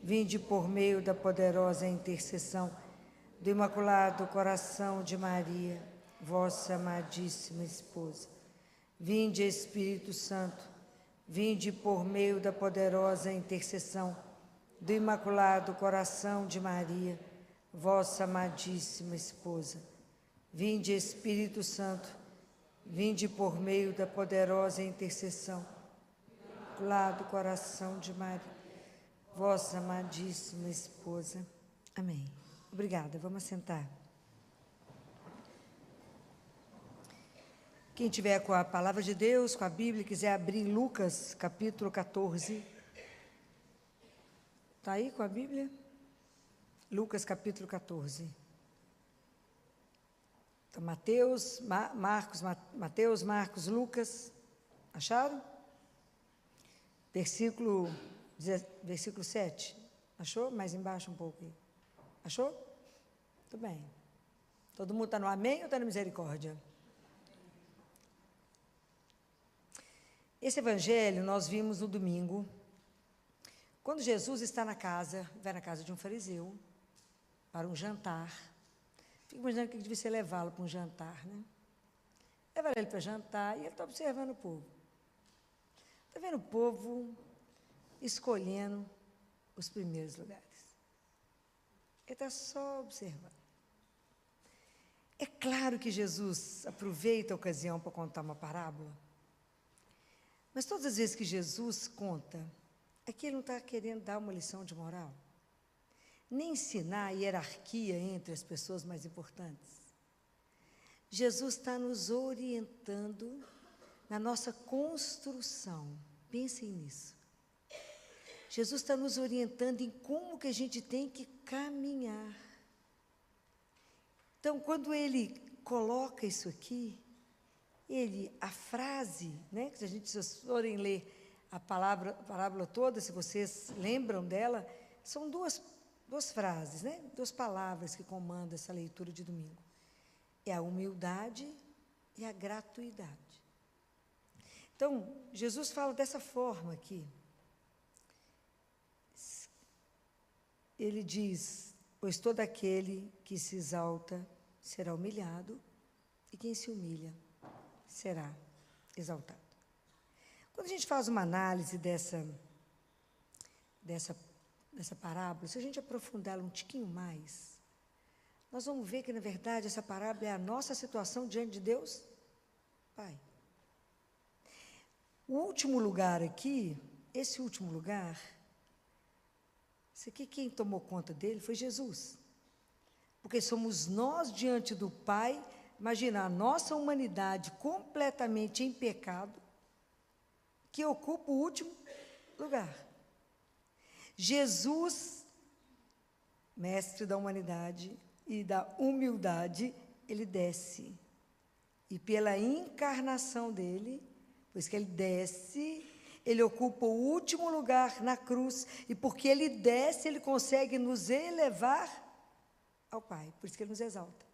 vinde por meio da poderosa intercessão do Imaculado Coração de Maria, vossa amadíssima esposa. Vinde, Espírito Santo, vinde por meio da poderosa intercessão do Imaculado Coração de Maria, vossa amadíssima esposa. Vinde, Espírito Santo, vinde por meio da poderosa intercessão do Imaculado Coração de Maria, vossa amadíssima esposa. Amém. Obrigada. Vamos sentar. Quem tiver com a palavra de Deus, com a Bíblia, quiser abrir Lucas, capítulo 14. Está aí com a Bíblia? Lucas, capítulo 14. Então, Mateus, Marcos, Lucas. Acharam? Versículo 7. Achou? Mais embaixo um pouco aí. Achou? Tudo bem. Todo mundo está no amém ou está na misericórdia? Esse evangelho nós vimos no domingo, quando Jesus está na casa, vai na casa de um fariseu, para um jantar. Fico imaginando que devia ser levá-lo para um jantar, né? Levar ele para jantar e ele está observando o povo. Está vendo o povo escolhendo os primeiros lugares. Ele está só observando. É claro que Jesus aproveita a ocasião para contar uma parábola, mas todas as vezes que Jesus conta, aqui ele não está querendo dar uma lição de moral, nem ensinar a hierarquia entre as pessoas mais importantes. Jesus está nos orientando na nossa construção. Pensem nisso. Jesus está nos orientando em como que a gente tem que caminhar. Então, quando ele coloca isso aqui, a frase, né, que se a gente forem ler a parábola toda, se vocês lembram dela, são duas frases, né, duas palavras que comandam essa leitura de domingo. É a humildade e a gratuidade. Então, Jesus fala dessa forma aqui. Ele diz, pois todo aquele que se exalta será humilhado, e quem se humilha será exaltado. Quando a gente faz uma análise dessa parábola, se a gente aprofundá-la um tiquinho mais, nós vamos ver que, na verdade, essa parábola é a nossa situação diante de Deus, Pai. O último lugar aqui, esse último lugar, isso aqui quem tomou conta dele foi Jesus. Porque somos nós diante do Pai. Imagina, a nossa humanidade completamente em pecado, que ocupa o último lugar. Jesus, mestre da humanidade e da humildade, ele desce. E pela encarnação dele, pois que ele desce, ele ocupa o último lugar na cruz, e porque ele desce, ele consegue nos elevar ao Pai, por isso que ele nos exalta.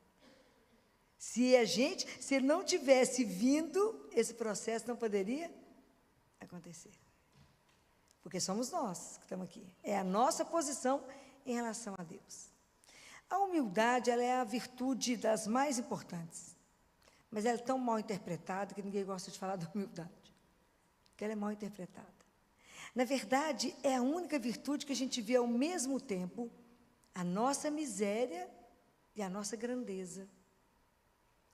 Se ele não tivesse vindo, esse processo não poderia acontecer. Porque somos nós que estamos aqui. É a nossa posição em relação a Deus. A humildade, ela é a virtude das mais importantes. Mas ela é tão mal interpretada que ninguém gosta de falar da humildade. Porque ela é mal interpretada. Na verdade, é a única virtude que a gente vê ao mesmo tempo a nossa miséria e a nossa grandeza.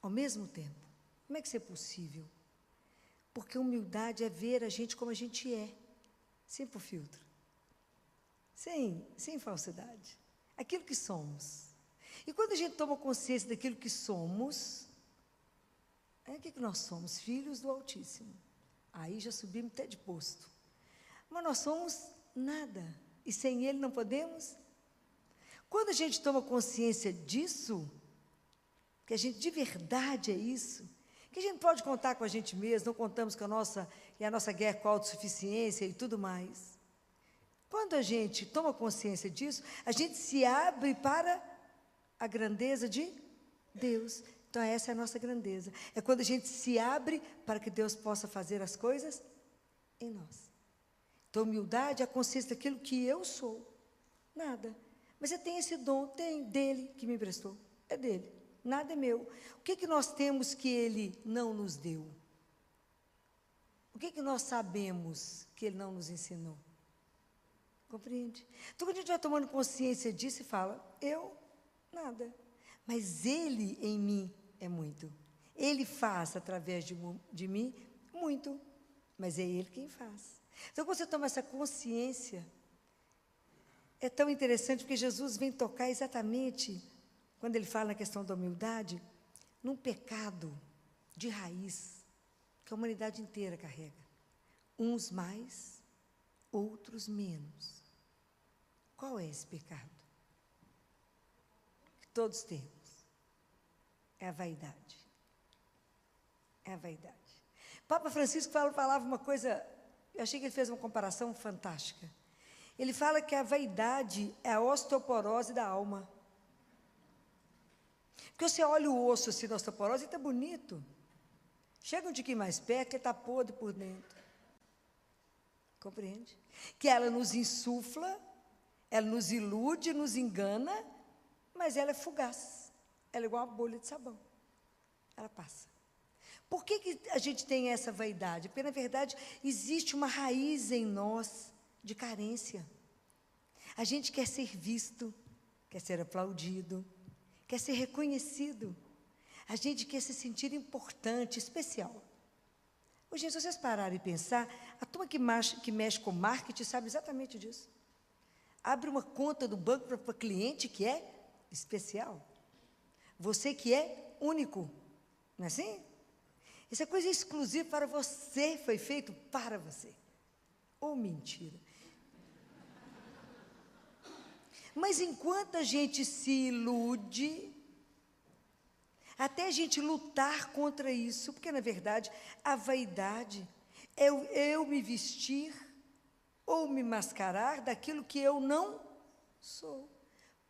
Ao mesmo tempo. Como é que isso é possível? Porque humildade é ver a gente como a gente é, sem por filtro, sem falsidade, aquilo que somos. E quando a gente toma consciência daquilo que somos, o que nós somos? Filhos do Altíssimo. Aí já subimos até de posto. Mas nós somos nada, e sem Ele não podemos. Quando a gente toma consciência disso, que a gente de verdade é isso, que a gente pode contar com a gente mesmo, não contamos com a nossa guerra com a autossuficiência e tudo mais. Quando a gente toma consciência disso, a gente se abre para a grandeza de Deus. Então, essa é a nossa grandeza. É quando a gente se abre para que Deus possa fazer as coisas em nós. Então, humildade é a consciência daquilo que eu sou. Nada. Mas você tem esse dom, tem, dele que me emprestou. É dele. Nada é meu. O que nós temos que ele não nos deu? O que nós sabemos que ele não nos ensinou? Compreende? Então, quando a gente vai tomando consciência disso e fala, eu, nada. Mas ele em mim é muito. Ele faz através de mim muito. Mas é ele quem faz. Então, quando você toma essa consciência, é tão interessante porque Jesus vem tocar exatamente, quando ele fala na questão da humildade, num pecado de raiz que a humanidade inteira carrega. Uns mais, outros menos. Qual é esse pecado? Que todos temos. É a vaidade. É a vaidade. Papa Francisco falava uma coisa, eu achei que ele fez uma comparação fantástica. Ele fala que a vaidade é a osteoporose da alma. Porque você olha o osso assim da osteoporose e está bonito. Chega um tiquinho mais perto, ele está podre por dentro. Compreende? Que ela nos insufla, ela nos ilude, nos engana, mas ela é fugaz. Ela é igual uma bolha de sabão. Ela passa. Por que a gente tem essa vaidade? Porque, na verdade, existe uma raiz em nós de carência. A gente quer ser visto, quer ser aplaudido, quer ser reconhecido. A gente quer se sentir importante, especial. Hoje, se vocês pararem e pensar, a turma que mexe com marketing sabe exatamente disso. Abre uma conta do banco para cliente que é especial. Você que é único. Não é assim? Essa coisa exclusiva para você, foi feito para você. Ou mentira. Mas enquanto a gente se ilude, até a gente lutar contra isso, porque, na verdade, a vaidade é eu me vestir ou me mascarar daquilo que eu não sou,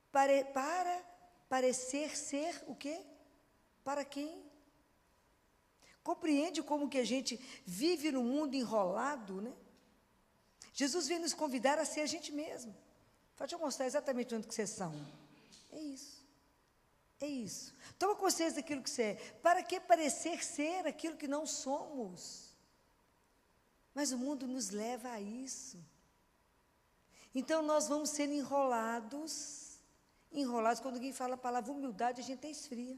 para parecer ser o quê? Para quem? Compreende como que a gente vive no mundo enrolado, né? Jesus vem nos convidar a ser a gente mesmo. Deixa eu mostrar exatamente onde que vocês são. É isso. É isso. Toma consciência daquilo que você é. Para que parecer ser aquilo que não somos? Mas o mundo nos leva a isso. Então, nós vamos ser enrolados. Enrolados, quando alguém fala a palavra humildade, a gente até esfria.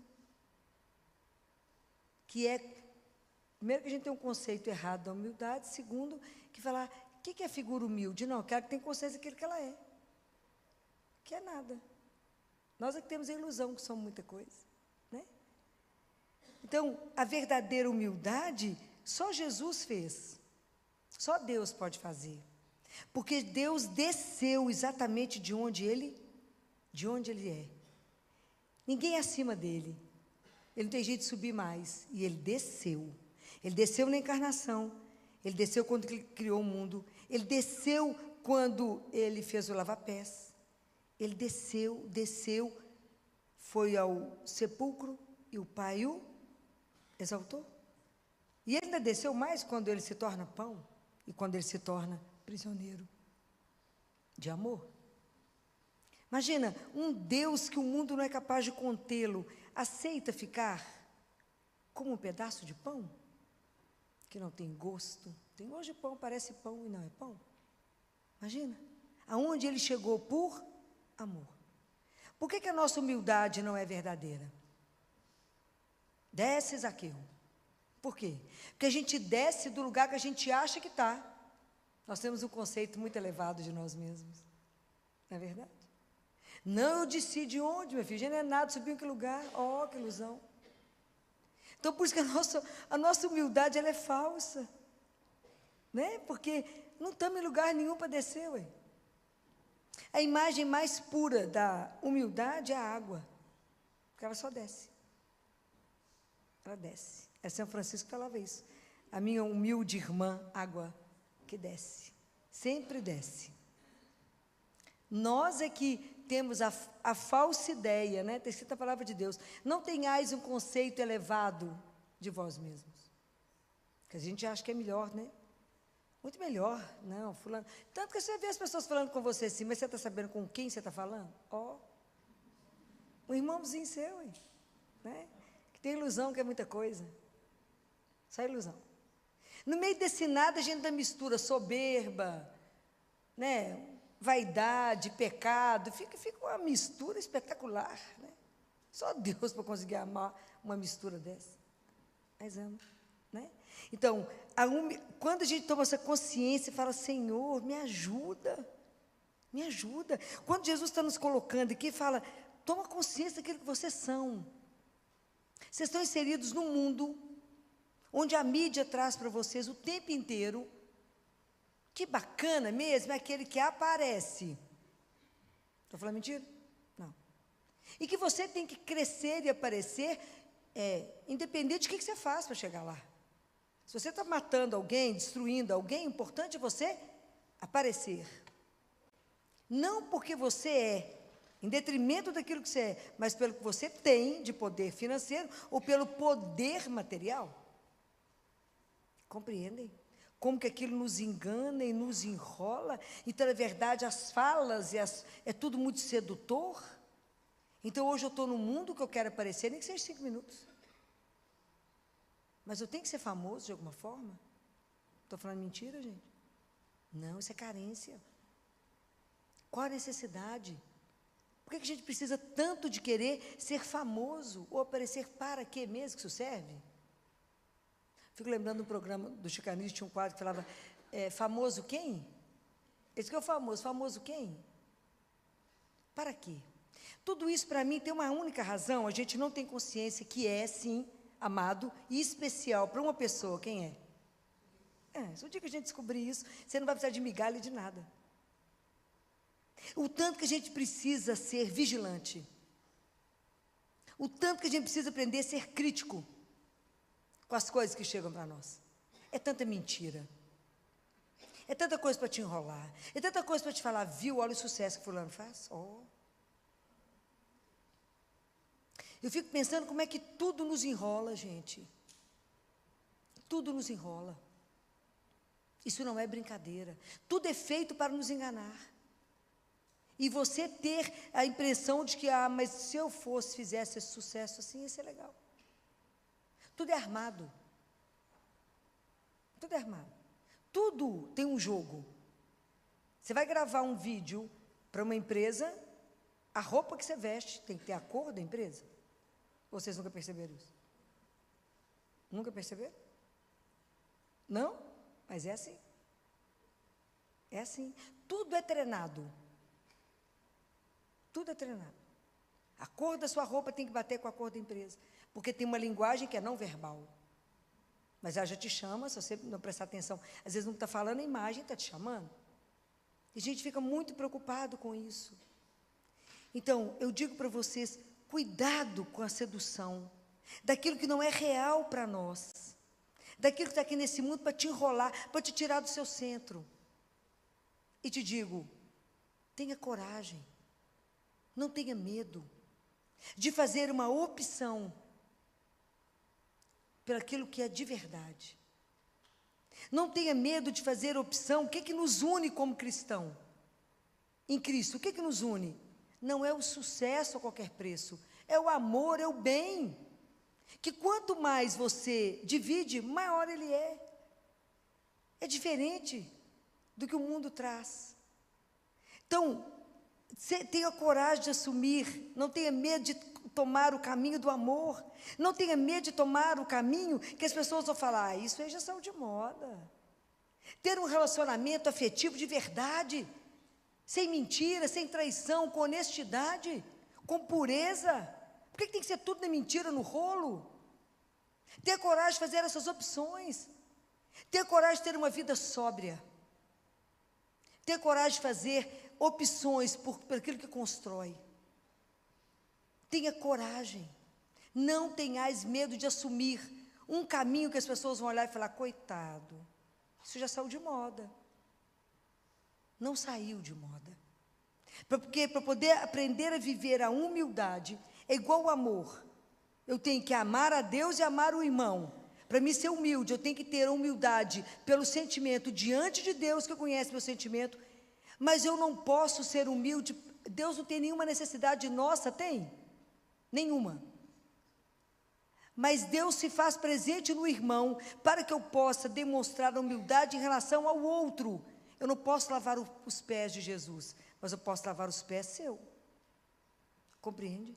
Que é, primeiro, que a gente tem um conceito errado da humildade. Segundo, que falar, o que é figura humilde? Não, aquela que tem consciência daquilo que ela é. Que é nada. Nós é que temos a ilusão que somos muita coisa, né? Então, a verdadeira humildade, só Jesus fez. Só Deus pode fazer. Porque Deus desceu exatamente de onde Ele é. Ninguém é acima dEle. Ele não tem jeito de subir mais. E Ele desceu. Ele desceu na encarnação. Ele desceu quando Ele criou o mundo. Ele desceu quando Ele fez o lava-pés. Ele desceu, foi ao sepulcro e o Pai o exaltou. E ele ainda desceu mais quando ele se torna pão e quando ele se torna prisioneiro de amor. Imagina, um Deus que o mundo não é capaz de contê-lo, aceita ficar como um pedaço de pão que não tem gosto. Tem gosto de pão, parece pão e não é pão. Imagina, aonde ele chegou por amor. Por que a nossa humildade não é verdadeira? Desce, Zaqueu. Por quê? Porque a gente desce do lugar que a gente acha que está. Nós temos um conceito muito elevado de nós mesmos. Não é verdade? Não, eu desci de onde, meu filho? Já não é nada, subi em que lugar? Oh, que ilusão. Então, por isso que a nossa humildade, ela é falsa. Né? Porque não estamos em lugar nenhum para descer, ué. A imagem mais pura da humildade é a água, porque ela só desce. Ela desce. É São Francisco que falava isso. A minha humilde irmã, água que desce. Sempre desce. Nós é que temos a falsa ideia, né? Está escrita a palavra de Deus. Não tenhais um conceito elevado de vós mesmos. Que a gente acha que é melhor, né? Muito melhor. Não, fulano. Tanto que você vê as pessoas falando com você assim, mas você está sabendo com quem você está falando? Ó, um irmãozinho seu, hein? Né? Que tem ilusão, que é muita coisa. Só ilusão. No meio desse nada, a gente ainda mistura soberba, né? Vaidade, pecado, fica uma mistura espetacular, né? Só Deus para conseguir amar uma mistura dessa. Mas ama, né? Então, quando a gente toma essa consciência e fala, Senhor, me ajuda, me ajuda. Quando Jesus está nos colocando aqui, fala, toma consciência daquilo que vocês são. Vocês estão inseridos num mundo onde a mídia traz para vocês o tempo inteiro. Que bacana mesmo é aquele que aparece. Estou falando mentira? Não. E que você tem que crescer e aparecer, independente do que você faz para chegar lá. Se você está matando alguém, destruindo alguém, o importante é você aparecer. Não porque você é, em detrimento daquilo que você é, mas pelo que você tem de poder financeiro ou pelo poder material. Compreendem? Como que aquilo nos engana e nos enrola. Então, na verdade, as falas é tudo muito sedutor. Então, hoje eu estou no mundo que eu quero aparecer, nem que seja 5 minutos. Mas eu tenho que ser famoso de alguma forma? Estou falando mentira, gente? Não, isso é carência. Qual a necessidade? Por que a gente precisa tanto de querer ser famoso? Ou aparecer para quê mesmo que isso serve? Fico lembrando do programa do Chicanismo, tinha um quadro que falava, famoso quem? Esse que é o famoso. Famoso quem? Para quê? Tudo isso, para mim, tem uma única razão. A gente não tem consciência que é, sim, amado e especial para uma pessoa. Quem é? Se o dia que a gente descobrir isso, você não vai precisar de migalha de nada. O tanto que a gente precisa ser vigilante. O tanto que a gente precisa aprender a ser crítico com as coisas que chegam para nós. É tanta mentira. É tanta coisa para te enrolar. É tanta coisa para te falar, viu, olha o sucesso que fulano faz. Eu fico pensando como é que tudo nos enrola, gente. Tudo nos enrola. Isso não é brincadeira. Tudo é feito para nos enganar. E você ter a impressão de que, mas se eu fizesse esse sucesso assim, ia ser legal. Tudo é armado. Tudo é armado. Tudo tem um jogo. Você vai gravar um vídeo para uma empresa, a roupa que você veste tem que ter a cor da empresa. Ou vocês nunca perceberam isso? Nunca perceberam? Não? Mas é assim. É assim. Tudo é treinado. Tudo é treinado. A cor da sua roupa tem que bater com a cor da empresa. Porque tem uma linguagem que é não verbal. Mas ela já te chama, se você não prestar atenção. Às vezes não está falando, a imagem está te chamando. E a gente fica muito preocupado com isso. Então, eu digo para vocês, cuidado com a sedução. Daquilo que não é real para nós. Daquilo que está aqui nesse mundo para te enrolar, para te tirar do seu centro. E te digo, tenha coragem. Não tenha medo de fazer uma opção por aquilo que é de verdade. Não tenha medo de fazer opção. O que nos une como cristão? Em Cristo, o que nos une? Não é o sucesso a qualquer preço, é o amor, é o bem. Que quanto mais você divide, maior ele é. É diferente do que o mundo traz. Então, tenha coragem de assumir, não tenha medo de tomar o caminho do amor, não tenha medo de tomar o caminho que as pessoas vão falar, isso aí já saiu de moda. Ter um relacionamento afetivo de verdade, sem mentira, sem traição, com honestidade, com pureza. Por que tem que ser tudo na mentira, no rolo? Ter coragem de fazer essas opções, ter coragem de ter uma vida sóbria, ter coragem de fazer opções por aquilo que constrói. Tenha coragem. Não tenhais medo de assumir um caminho que as pessoas vão olhar e falar, coitado, isso já saiu de moda. Não saiu de moda. Porque para poder aprender a viver a humildade, é igual o amor. Eu tenho que amar a Deus e amar o irmão. Para mim ser humilde, eu tenho que ter a humildade pelo sentimento diante de Deus, que conhece meu sentimento, mas eu não posso ser humilde. Deus não tem nenhuma necessidade nossa, tem? Nenhuma. Mas Deus se faz presente no irmão para que eu possa demonstrar humildade em relação ao outro. Eu não posso lavar os pés de Jesus, mas eu posso lavar os pés seu. Compreende?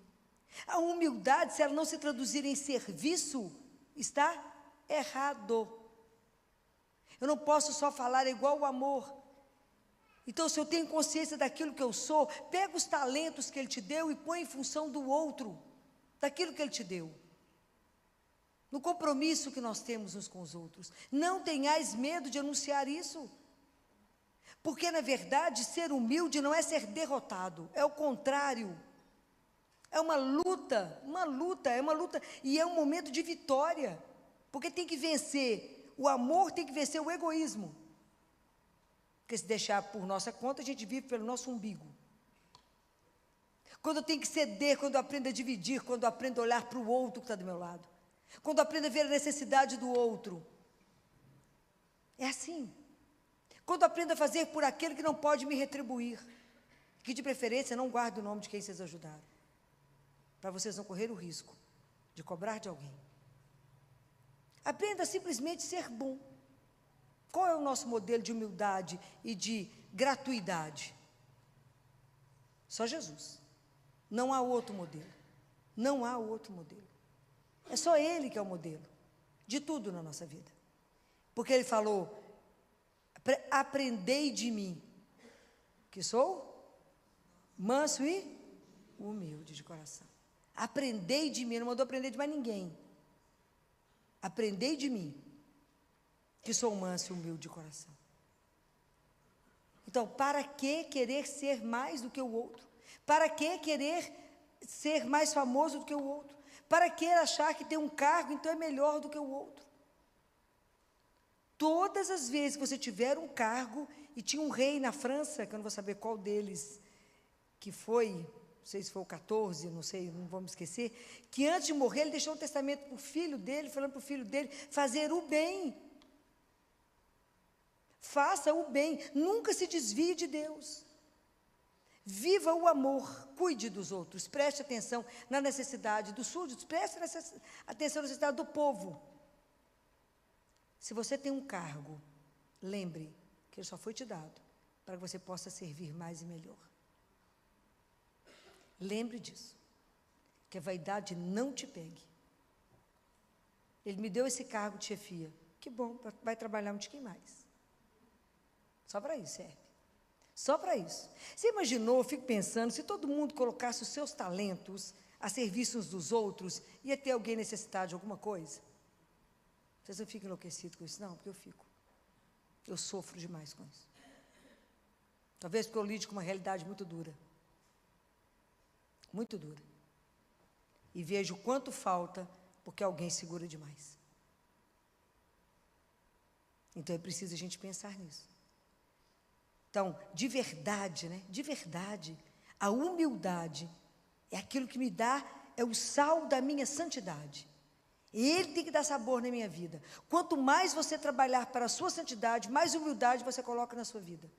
A humildade, se ela não se traduzir em serviço, está errado. Eu não posso só falar igual o amor. Então, se eu tenho consciência daquilo que eu sou, pega os talentos que Ele te deu e põe em função do outro, daquilo que Ele te deu. No compromisso que nós temos uns com os outros. Não tenhais medo de anunciar isso. Porque, na verdade, ser humilde não é ser derrotado, é o contrário. É uma luta, e é um momento de vitória. Porque tem que vencer, o amor tem que vencer o egoísmo. Porque se deixar por nossa conta, a gente vive pelo nosso umbigo. Quando eu tenho que ceder, quando eu aprendo a dividir, quando eu aprendo a olhar para o outro que está do meu lado. Quando eu aprendo a ver a necessidade do outro. É assim. Quando eu aprendo a fazer por aquele que não pode me retribuir. Que de preferência não guarde o nome de quem vocês ajudaram. Para vocês não correr o risco de cobrar de alguém. Aprenda a simplesmente ser bom. Qual é o nosso modelo de humildade e de gratuidade? Só Jesus. Não há outro modelo. Não há outro modelo. É só Ele que é o modelo de tudo na nossa vida. Porque Ele falou, aprendei de mim, que sou manso e humilde de coração. Aprendei de mim, não mandou aprender de mais ninguém. Aprendei de mim, que sou manso e humilde de coração. Então, para que querer ser mais do que o outro? Para que querer ser mais famoso do que o outro? Para que achar que tem um cargo, então é melhor do que o outro? Todas as vezes que você tiver um cargo, e tinha um rei na França, que eu não vou saber qual deles, que foi, não sei se foi o 14, não sei, não vou me esquecer, que antes de morrer ele deixou um testamento para o filho dele, falando para o filho dele, fazer o bem. Faça o bem, nunca se desvie de Deus. Viva o amor, cuide dos outros, preste atenção na necessidade dos súditos, preste atenção na necessidade do povo. Se você tem um cargo, lembre que ele só foi te dado para que você possa servir mais e melhor. Lembre disso, que a vaidade não te pegue. Ele me deu esse cargo de chefia, que bom, vai trabalhar um tiquinho mais. Só para isso serve. Só para isso. Você imaginou, eu fico pensando, se todo mundo colocasse os seus talentos a serviço uns dos outros, ia ter alguém necessitado de alguma coisa? Vocês não ficam enlouquecidos com isso? Não, porque eu fico. Eu sofro demais com isso. Talvez porque eu lide com uma realidade muito dura. Muito dura. E vejo o quanto falta porque alguém segura demais. Então é preciso a gente pensar nisso. Então, de verdade, né? De verdade, a humildade é aquilo que me dá, é o sal da minha santidade. Ele tem que dar sabor na minha vida. Quanto mais você trabalhar para a sua santidade, mais humildade você coloca na sua vida.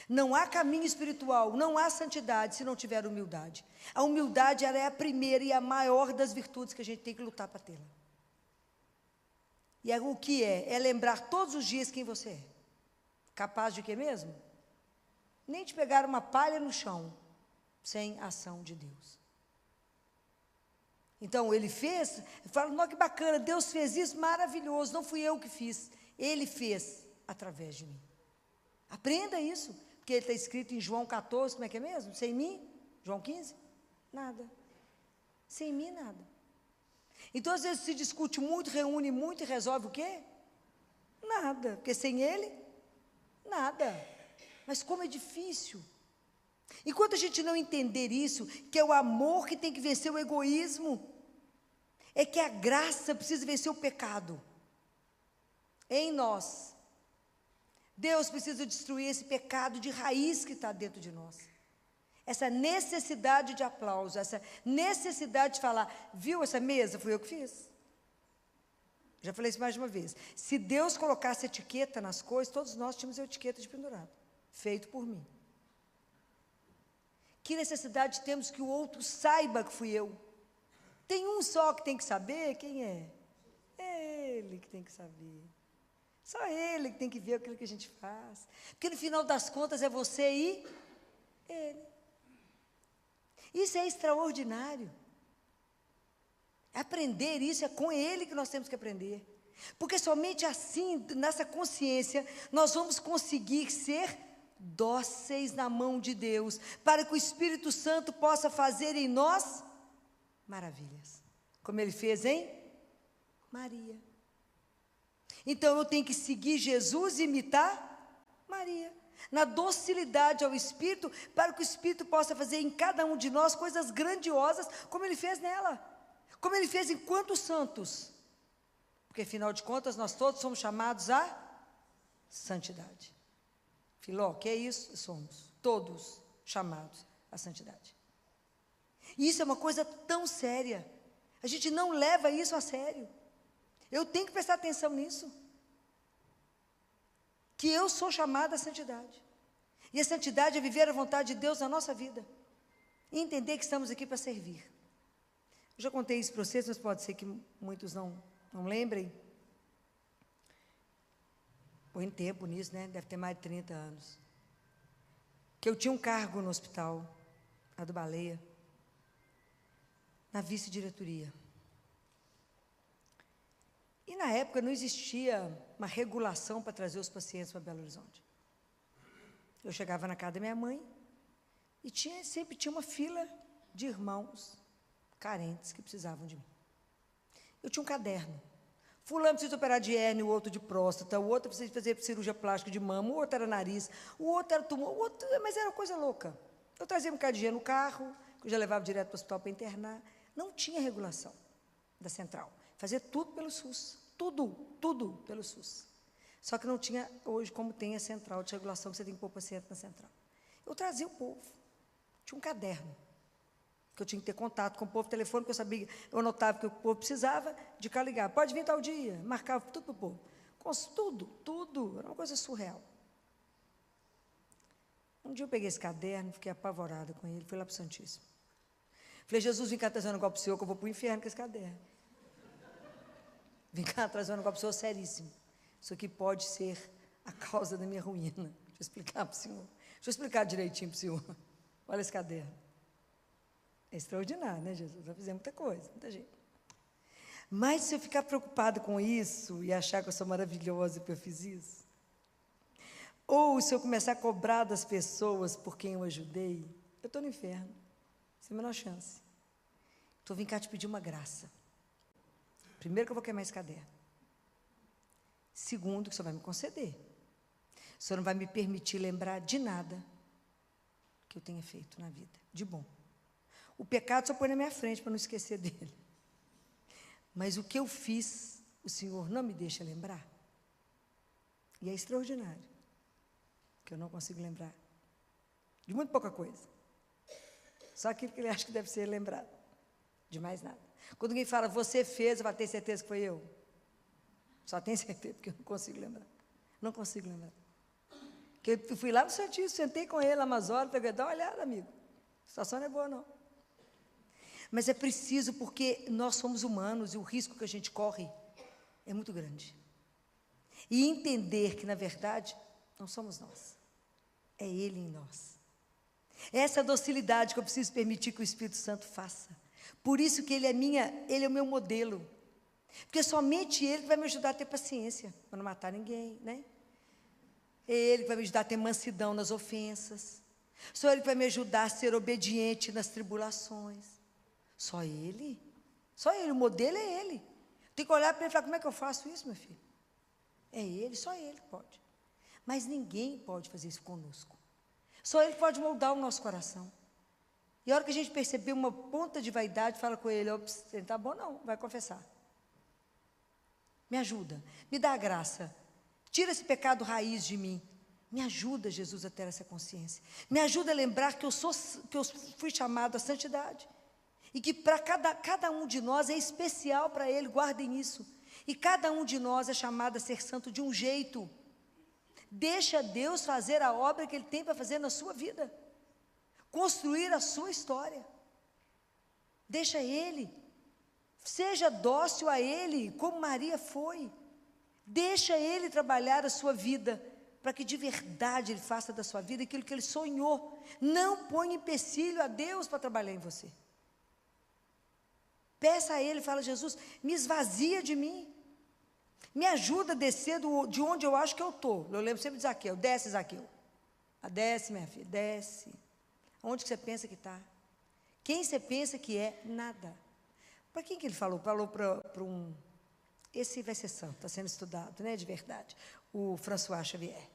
Não há caminho espiritual, não há santidade se não tiver humildade. A humildade, ela é a primeira e a maior das virtudes que a gente tem que lutar para tê-la. E o que é? É lembrar todos os dias quem você é. Capaz de quê mesmo? Nem de pegar uma palha no chão, sem ação de Deus. Então, ele fez, fala, nossa, que bacana, Deus fez isso, maravilhoso, não fui eu que fiz, ele fez através de mim. Aprenda isso, porque está escrito em João 14, como é que é mesmo? Sem mim, João 15, nada. Sem mim, nada. Então, às vezes se discute muito, reúne muito e resolve o quê? Nada, porque sem ele, nada. Mas como é difícil. Enquanto a gente não entender isso, que é o amor que tem que vencer o egoísmo, é que a graça precisa vencer o pecado em nós. Deus precisa destruir esse pecado de raiz que está dentro de nós. Essa necessidade de aplauso, essa necessidade de falar, viu essa mesa? Fui eu que fiz. Já falei isso mais de uma vez. Se Deus colocasse etiqueta nas coisas, todos nós tínhamos etiqueta de pendurado, feito por mim. Que necessidade temos que o outro saiba que fui eu? Tem um só que tem que saber, quem é? É ele que tem que saber. Só ele que tem que ver aquilo que a gente faz. Porque no final das contas é você e ele. Isso é extraordinário. Aprender isso é com ele que nós temos que aprender. Porque somente assim, nessa consciência, nós vamos conseguir ser dóceis na mão de Deus, para que o Espírito Santo possa fazer em nós maravilhas, como ele fez em Maria. Então eu tenho que seguir Jesus e imitar Maria, na docilidade ao Espírito, para que o Espírito possa fazer em cada um de nós coisas grandiosas, como ele fez nela, como ele fez em quantos santos, porque afinal de contas nós todos somos chamados à santidade. Filó, que é isso? Somos todos chamados à santidade. E isso é uma coisa tão séria, a gente não leva isso a sério. Eu tenho que prestar atenção nisso, que eu sou chamada à santidade, e a santidade é viver a vontade de Deus na nossa vida, e entender que estamos aqui para servir. Eu já contei isso para vocês, mas pode ser que muitos não lembrem. Põe tempo nisso, né? Deve ter mais de 30 anos. Que eu tinha um cargo no hospital, a do Baleia, na vice-diretoria. E na época não existia uma regulação para trazer os pacientes para Belo Horizonte. Eu chegava na casa da minha mãe e sempre tinha uma fila de irmãos carentes que precisavam de mim. Eu tinha um caderno. Fulano precisa operar de hérnia, o outro de próstata, o outro precisa fazer cirurgia plástica de mama, o outro era nariz, o outro era tumor, mas era coisa louca. Eu trazia um bocado de dinheiro no carro, que eu já levava direto para o hospital para internar. Não tinha regulação da central. Fazia tudo pelo SUS. Tudo pelo SUS. Só que não tinha hoje como tem a central de regulação, que você tem que pôr o paciente na central. Eu trazia o povo. Tinha um caderno, que eu tinha que ter contato com o povo, telefone, que eu sabia, eu anotava que o povo precisava, de cá ligar. Pode vir tal dia, marcava tudo para o povo. Tudo, era uma coisa surreal. Um dia eu peguei esse caderno, fiquei apavorada com ele, fui lá para o Santíssimo. Falei, Jesus, vem cá trazer um negócio para o Senhor, que eu vou para o inferno com esse caderno. Vem cá trazer um negócio para o Senhor seríssimo. Isso aqui pode ser a causa da minha ruína. Deixa eu explicar para o Senhor. Deixa eu explicar direitinho para o Senhor. Olha esse caderno. É extraordinário, né, Jesus? Já fizemos muita coisa, muita gente. Mas se eu ficar preocupada com isso e achar que eu sou maravilhosa porque eu fiz isso, ou se eu começar a cobrar das pessoas por quem eu ajudei, eu estou no inferno, sem a menor chance. Então, vim cá te pedir uma graça. Primeiro, que eu vou queimar esse caderno. Segundo, que o Senhor vai me conceder. O Senhor não vai me permitir lembrar de nada que eu tenha feito na vida, de bom. O pecado só põe na minha frente para não esquecer dele. Mas o que eu fiz, o Senhor não me deixa lembrar. E é extraordinário, que eu não consigo lembrar de muito pouca coisa. Só aquilo que ele acha que deve ser lembrado, de mais nada. Quando alguém fala, você fez, eu vou ter certeza que foi eu. Só tenho certeza, porque eu não consigo lembrar. Não consigo lembrar. Porque eu fui lá no Santíssimo, sentei com ele, umas horas, peguei, dá uma olhada, amigo. A situação não é boa, não. Mas é preciso, porque nós somos humanos e o risco que a gente corre é muito grande. E entender que, na verdade, não somos nós. É Ele em nós. É essa docilidade que eu preciso permitir que o Espírito Santo faça. Por isso que Ele é o meu modelo. Porque somente Ele vai me ajudar a ter paciência, para não matar ninguém, né? É Ele que vai me ajudar a ter mansidão nas ofensas. Só Ele que vai me ajudar a ser obediente nas tribulações. Só Ele. Só Ele, o modelo é Ele. Tem que olhar para Ele e falar, como é que eu faço isso, meu filho? É Ele, só Ele pode. Mas ninguém pode fazer isso conosco. Só Ele pode moldar o nosso coração. E a hora que a gente perceber uma ponta de vaidade, fala com Ele, não tá bom não, vai confessar. Me ajuda, me dá a graça. Tira esse pecado raiz de mim. Me ajuda, Jesus, a ter essa consciência. Me ajuda a lembrar que eu fui chamado à santidade. E que para cada um de nós é especial para Ele, guardem isso. E cada um de nós é chamado a ser santo de um jeito. Deixa Deus fazer a obra que Ele tem para fazer na sua vida. Construir a sua história. Deixa Ele. Seja dócil a Ele, como Maria foi. Deixa Ele trabalhar a sua vida, para que de verdade Ele faça da sua vida aquilo que Ele sonhou. Não ponha empecilho a Deus para trabalhar em você. Peça a Ele, fala: Jesus, me esvazia de mim. Me ajuda a descer de onde eu acho que eu estou. Eu lembro sempre de Zaqueu: desce, Zaqueu. Desce, minha filha, desce. Onde que você pensa que está? Quem você pensa que é? Nada. Para quem que ele falou? Falou para um... Esse vai ser santo, está sendo estudado, né, de verdade. O François Xavier.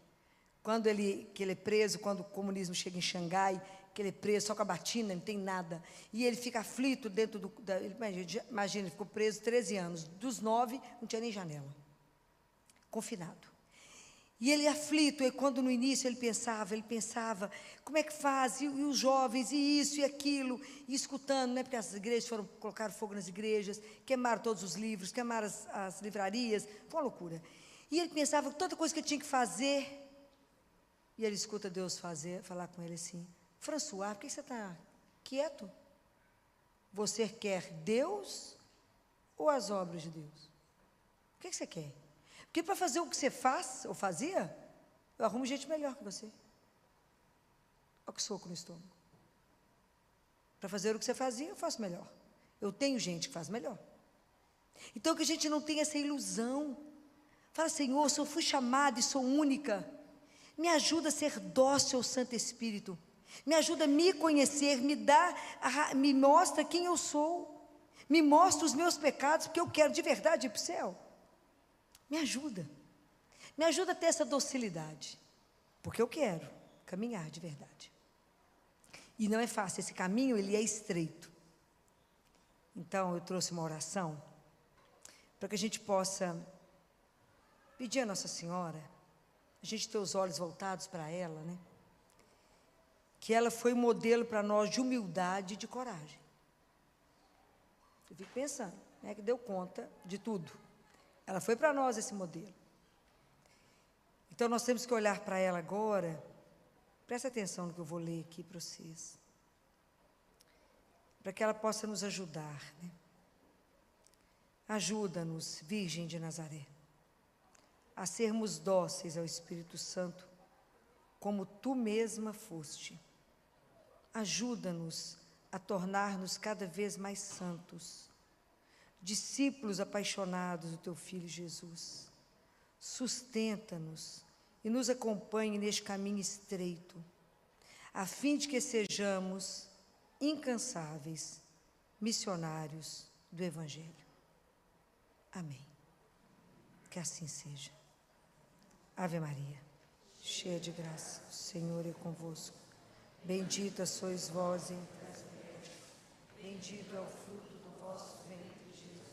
Quando que ele é preso, quando o comunismo chega em Xangai, que ele é preso só com a batina, não tem nada. E ele fica aflito dentro imagina, ele ficou preso 13 anos. Dos 9, não tinha nem janela. Confinado. E ele aflito, e quando no início ele pensava, como é que faz? E os jovens, e isso e aquilo, e escutando, né? Porque as igrejas colocaram fogo nas igrejas, queimaram todos os livros, queimaram as livrarias, foi uma loucura. E ele pensava tanta coisa que ele tinha que fazer, e ele escuta Deus falar com ele assim: François, por que você está quieto? Você quer Deus ou as obras de Deus? O que você quer? Porque para fazer o que você faz, ou fazia, eu arrumo gente melhor que você. Olha que soco no estômago. Para fazer o que você fazia, eu faço melhor. Eu tenho gente que faz melhor. Então, que a gente não tenha essa ilusão. Fala: Senhor, se eu fui chamada e sou única, me ajuda a ser dócil ao Santo Espírito. Me ajuda a me conhecer, me mostra quem eu sou. Me mostra os meus pecados, porque eu quero de verdade ir para o céu. Me ajuda. Me ajuda a ter essa docilidade. Porque eu quero caminhar de verdade. E não é fácil, esse caminho ele é estreito. Então eu trouxe uma oração para que a gente possa pedir a Nossa Senhora, a gente ter os olhos voltados para ela, né? Que ela foi modelo para nós de humildade e de coragem. Eu fico pensando, né, que deu conta de tudo. Ela foi para nós esse modelo. Então, nós temos que olhar para ela agora. Presta atenção no que eu vou ler aqui para vocês. Para que ela possa nos ajudar, né? Ajuda-nos, Virgem de Nazaré, a sermos dóceis ao Espírito Santo, como Tu mesma foste. Ajuda-nos a tornar-nos cada vez mais santos, discípulos apaixonados do Teu Filho Jesus. Sustenta-nos e nos acompanhe neste caminho estreito, a fim de que sejamos incansáveis missionários do Evangelho. Amém. Que assim seja. Ave Maria, cheia de graça, o Senhor é convosco. Bendita sois vós entre as mulheres, bendito é o fruto do vosso ventre, Jesus.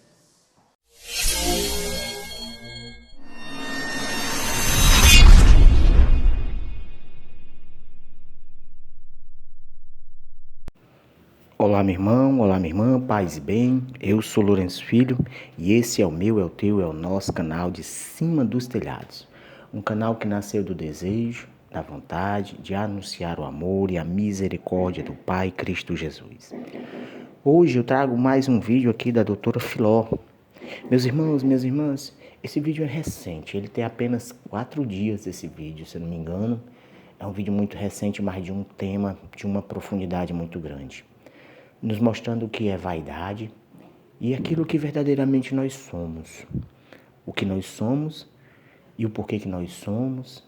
Olá, meu irmão, olá, minha irmã, paz e bem. Eu sou Lourenço Filho e esse é o meu, é o teu, é o nosso canal de Cima dos Telhados. Um canal que nasceu do desejo, da vontade de anunciar o amor e a misericórdia do Pai Cristo Jesus. Hoje eu trago mais um vídeo aqui da doutora Filó. Meus irmãos, minhas irmãs, esse vídeo é recente, ele tem apenas 4 dias esse vídeo, se eu não me engano. É um vídeo muito recente, mas de um tema de uma profundidade muito grande, nos mostrando o que é vaidade e aquilo que verdadeiramente nós somos. O que nós somos e o porquê que nós somos,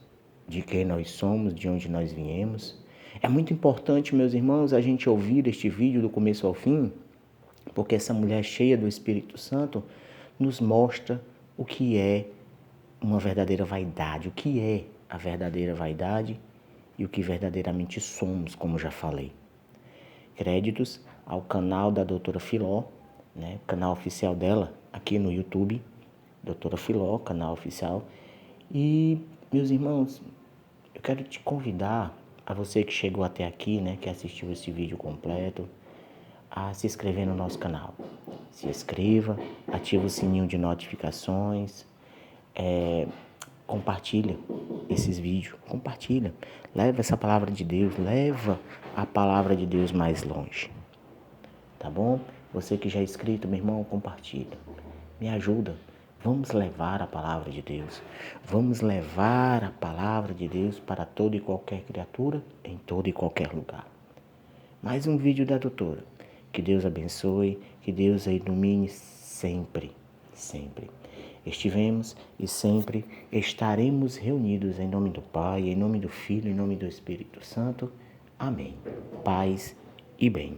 de quem nós somos, de onde nós viemos. É muito importante, meus irmãos, a gente ouvir este vídeo do começo ao fim, porque essa mulher cheia do Espírito Santo nos mostra o que é uma verdadeira vaidade, o que é a verdadeira vaidade e o que verdadeiramente somos, como já falei. Créditos ao canal da doutora Filó, né, canal oficial dela, aqui no YouTube, doutora Filó, canal oficial. E, meus irmãos, eu quero te convidar, a você que chegou até aqui, né, que assistiu esse vídeo completo, a se inscrever no nosso canal. Se inscreva, ative o sininho de notificações, compartilha esses vídeos, compartilha. Leva essa palavra de Deus, leva a palavra de Deus mais longe. Tá bom? Você que já é inscrito, meu irmão, compartilha. Me ajuda. Vamos levar a palavra de Deus. Vamos levar a palavra de Deus para toda e qualquer criatura, em todo e qualquer lugar. Mais um vídeo da doutora. Que Deus abençoe, que Deus a ilumine sempre, sempre. Estivemos e sempre estaremos reunidos em nome do Pai, em nome do Filho, em nome do Espírito Santo. Amém. Paz e bem.